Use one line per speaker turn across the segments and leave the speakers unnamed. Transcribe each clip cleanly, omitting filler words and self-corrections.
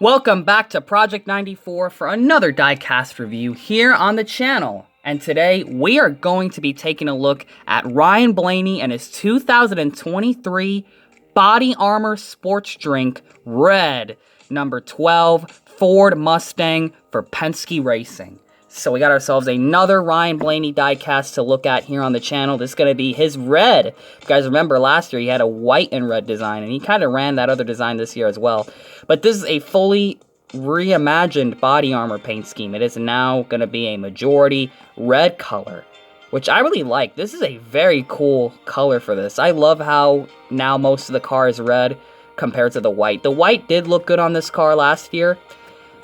Welcome back to Project 94 for another Diecast review here on the channel. And today we are going to be taking a look at Ryan Blaney and his 2023 Body Armor Sports Drink Red number 12 Ford Mustang for Penske Racing. So we got ourselves another Ryan Blaney diecast to look at here on the channel. This is going to be his red. If you guys remember last year he had a white and red design, and he kind of ran that other design this year as well. But this is a fully reimagined body armor paint scheme. It is now going to be a majority red color, which I really like. This is a very cool color for this. I love how now most of the car is red compared to the white. The white did look good on this car last year,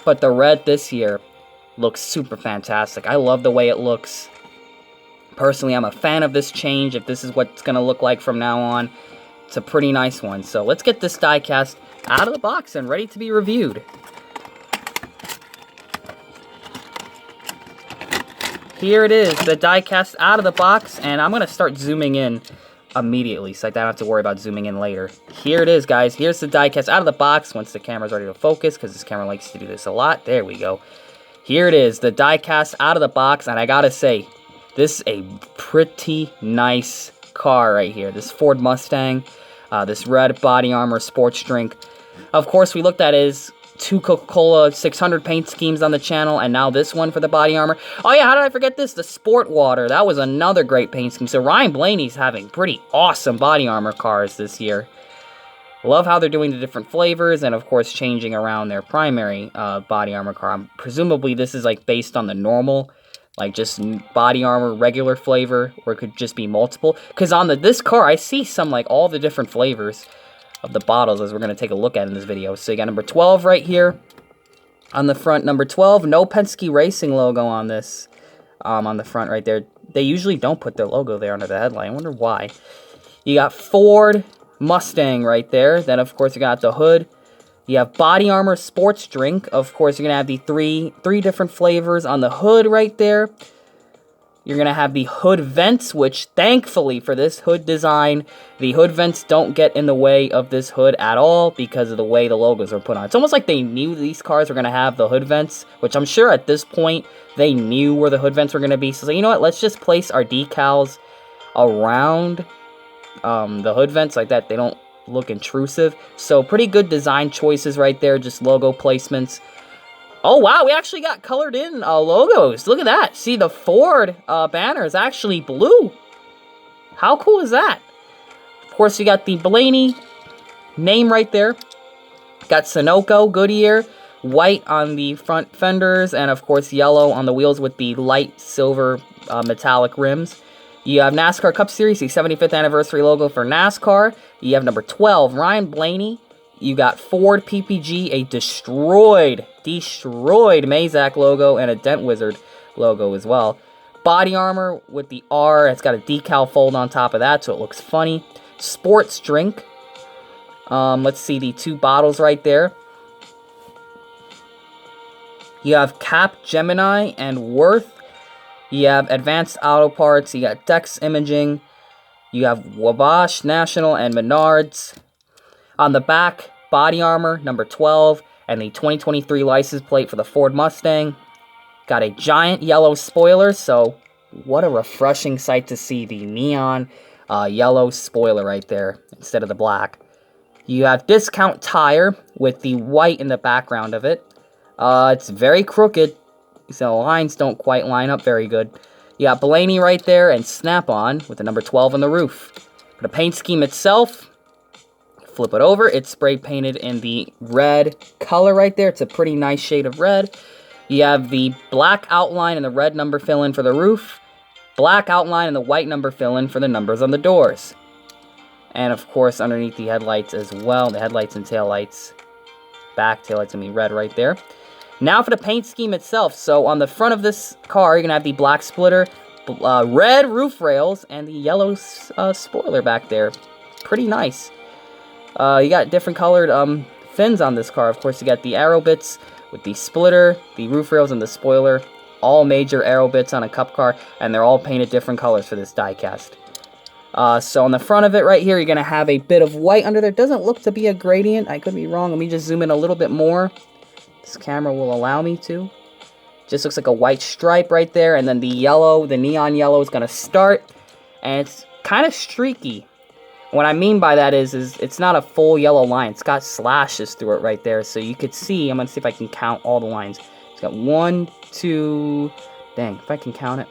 but the red this year looks super fantastic. I love the way it looks. Personally, I'm a fan of this change. If this is what it's going to look like from now on, it's a pretty nice one. So let's get this diecast out of the box and ready to be reviewed. Here it is, the diecast out of the box, and I'm going to start zooming in immediately so I don't have to worry about zooming in later. Here it is, guys. Here's the diecast out of the box once the camera's ready to focus, because this camera likes to do this a lot. There we go. Here it is, the diecast out of the box, and I gotta say, this is a pretty nice car right here. This Ford Mustang, this red body armor sports drink. Of course, we looked at his two Coca-Cola 600 paint schemes on the channel, and now this one for the body armor. Oh yeah, how did I forget this? The Sport Water, that was another great paint scheme. So Ryan Blaney's having pretty awesome body armor cars this year. Love how they're doing the different flavors, and of course changing around their primary body armor car. Presumably this is like based on the normal, like just body armor regular flavor, or it could just be multiple. Because on this car I see some like all the different flavors of the bottles, as we're going to take a look at in this video. So you got number 12 right here on the front. Number 12, no Penske Racing logo on this, on the front right there. They usually don't put their logo there under the headlight. I wonder why. You got Ford Mustang right there. Then of course you got the hood. You have body armor sports drink. Of course you're gonna have the three different flavors on the hood right there. You're gonna have the hood vents, which thankfully for this hood design, the hood vents don't get in the way of this hood at all because of the way the logos are put on. It's almost like they knew these cars were gonna have the hood vents, which I'm sure at this point they knew where the hood vents were gonna be. So you know what? Let's just place our decals around the hood vents like that. They don't look intrusive. So pretty good design choices right there, just logo placements. Oh wow, we actually got colored in logos. Look at that. See, the Ford banner is actually blue. How cool is that? Of course, you got the Blaney name right there. Got Sunoco, Goodyear, white on the front fenders, and of course yellow on the wheels with the light silver metallic rims. You have NASCAR Cup Series, the 75th anniversary logo for NASCAR. You have number 12, Ryan Blaney. You got Ford PPG, a destroyed Mazak logo, and a Dent Wizard logo as well. Body armor with the R. It's got a decal fold on top of that, so it looks funny. Sports drink. Let's see the two bottles right there. You have Cap Gemini and Worth. You have Advanced Auto Parts, you got Dex Imaging, you have Wabash National and Menards. On the back, body armor, number 12, and the 2023 license plate for the Ford Mustang. Got a giant yellow spoiler, so what a refreshing sight to see the neon yellow spoiler right there instead of the black. You have Discount Tire with the white in the background of it. It's very crooked, so lines don't quite line up very good. You got Blaney right there and Snap-on with the number 12 on the roof. For the paint scheme itself, flip it over. It's spray painted in the red color right there. It's a pretty nice shade of red. You have the black outline and the red number fill-in for the roof. Black outline and the white number fill-in for the numbers on the doors. And of course underneath the headlights as well. The headlights and taillights. Back taillights gonna be red right there. Now for the paint scheme itself. So on the front of this car, you're going to have the black splitter, red roof rails, and the yellow spoiler back there. Pretty nice. You got different colored fins on this car. Of course, you got the arrow bits with the splitter, the roof rails, and the spoiler. All major arrow bits on a cup car, and they're all painted different colors for this diecast. So on the front of it right here, you're going to have a bit of white under there. It doesn't look to be a gradient. I could be wrong. Let me just zoom in a little bit more. this camera will allow me to. Just looks like a white stripe right there, and then the yellow, the neon yellow is going to start, and it's kind of streaky. What I mean by that is it's not a full yellow line. It's got slashes through it right there, so you could see. I'm going to see if I can count all the lines. It's got 1, 2, dang, if I can count it.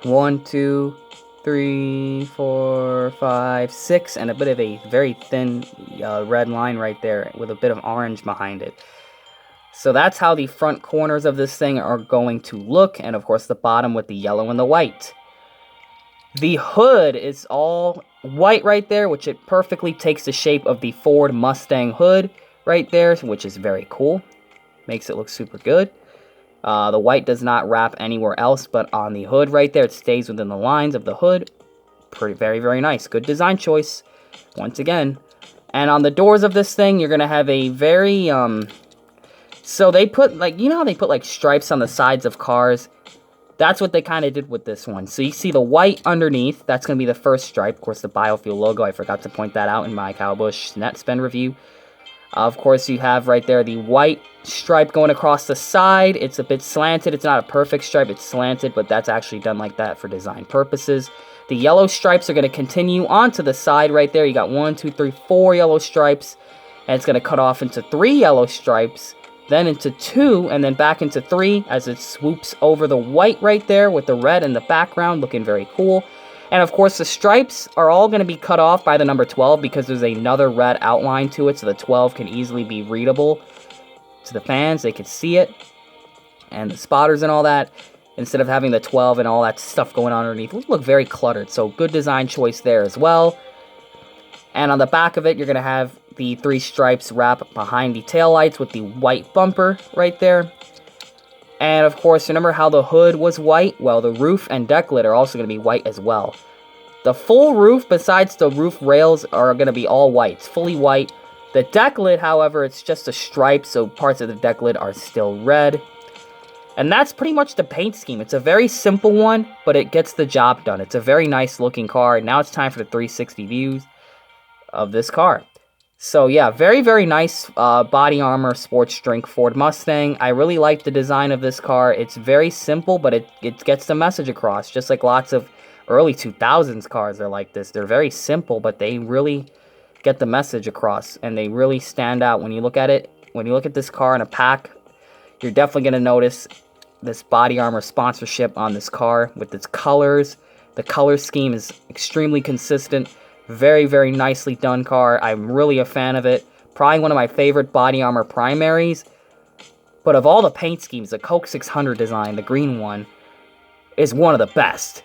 1, 2, 3, 4, 5, 6, and a bit of a very thin red line right there with a bit of orange behind it. So that's how the front corners of this thing are going to look, and of course the bottom with the yellow and the white. The hood is all white right there, which it perfectly takes the shape of the Ford Mustang hood right there, which is very cool. Makes it look super good. The white does not wrap anywhere else but on the hood right there. It stays within the lines of the hood. Very, very nice. Good design choice, once again. And on the doors of this thing, you're going to have a very, so they put, like, you know how they put, like, stripes on the sides of cars? That's what they kind of did with this one. So you see the white underneath. That's going to be the first stripe. Of course, the Biofuel logo. I forgot to point that out in my Cowbush net spend review. Of course, you have right there the white stripe going across the side. It's a bit slanted. It's not a perfect stripe. It's slanted, but that's actually done like that for design purposes. The yellow stripes are going to continue onto the side right there. You got 1, 2, 3, 4 yellow stripes. And it's going to cut off into 3 yellow stripes. Then into 2, and then back into 3 as it swoops over the white right there with the red in the background, looking very cool. And of course, the stripes are all going to be cut off by the number 12 because there's another red outline to it, so the 12 can easily be readable to the fans. They can see it, and the spotters and all that, instead of having the 12 and all that stuff going on underneath. It look very cluttered, so good design choice there as well. And on the back of it, you're going to have the 3 stripes wrap behind the taillights with the white bumper right there. And of course, remember how the hood was white? Well, the roof and deck lid are also going to be white as well. The full roof, besides the roof rails, are going to be all white. It's fully white. The deck lid, however, it's just a stripe, so parts of the deck lid are still red. And that's pretty much the paint scheme. It's a very simple one, but it gets the job done. It's a very nice looking car. Now it's time for the 360 views of this car. So yeah, very, very nice body armor sports drink Ford Mustang. I really like the design of this car. It's very simple, but it gets the message across, just like lots of early 2000s cars are like this. They're very simple, but they really get the message across, and they really stand out when you look at it. When you look at this car in a pack, you're definitely going to notice this body armor sponsorship on this car with its colors. The color scheme is extremely consistent. Very, very nicely done car. I'm really a fan of it. Probably one of my favorite body armor primaries. But of all the paint schemes, the Coke 600 design, the green one, is one of the best.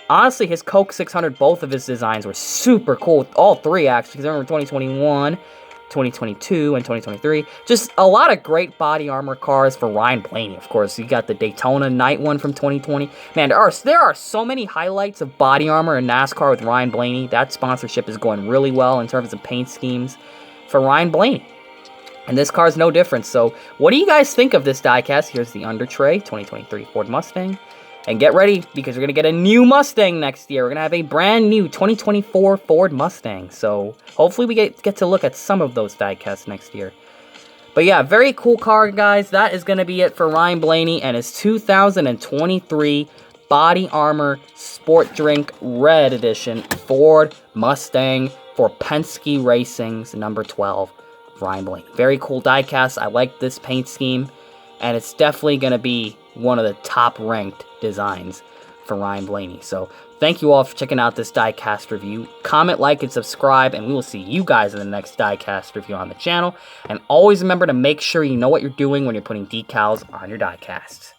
Honestly, his Coke 600, both of his designs were super cool. All 3, actually, because I remember 2021, 2022, and 2023. Just a lot of great body armor cars for Ryan Blaney, of course. You got the Daytona Night one from 2020. Man, there are so many highlights of body armor in NASCAR with Ryan Blaney. That sponsorship is going really well in terms of paint schemes for Ryan Blaney. And this car is no different. So, what do you guys think of this diecast? Here's the under tray, 2023 Ford Mustang. And get ready, because we're going to get a new Mustang next year. We're going to have a brand new 2024 Ford Mustang. So, hopefully we get to look at some of those diecasts next year. But yeah, very cool car, guys. That is going to be it for Ryan Blaney and his 2023 Body Armor Sport Drink Red Edition Ford Mustang for Penske Racing's number 12, Ryan Blaney. Very cool diecast. I like this paint scheme, and it's definitely going to be one of the top-ranked designs for Ryan Blaney. So, thank you all for checking out this diecast review. Comment, like, and subscribe, and we will see you guys in the next diecast review on the channel. And always remember to make sure you know what you're doing when you're putting decals on your diecasts.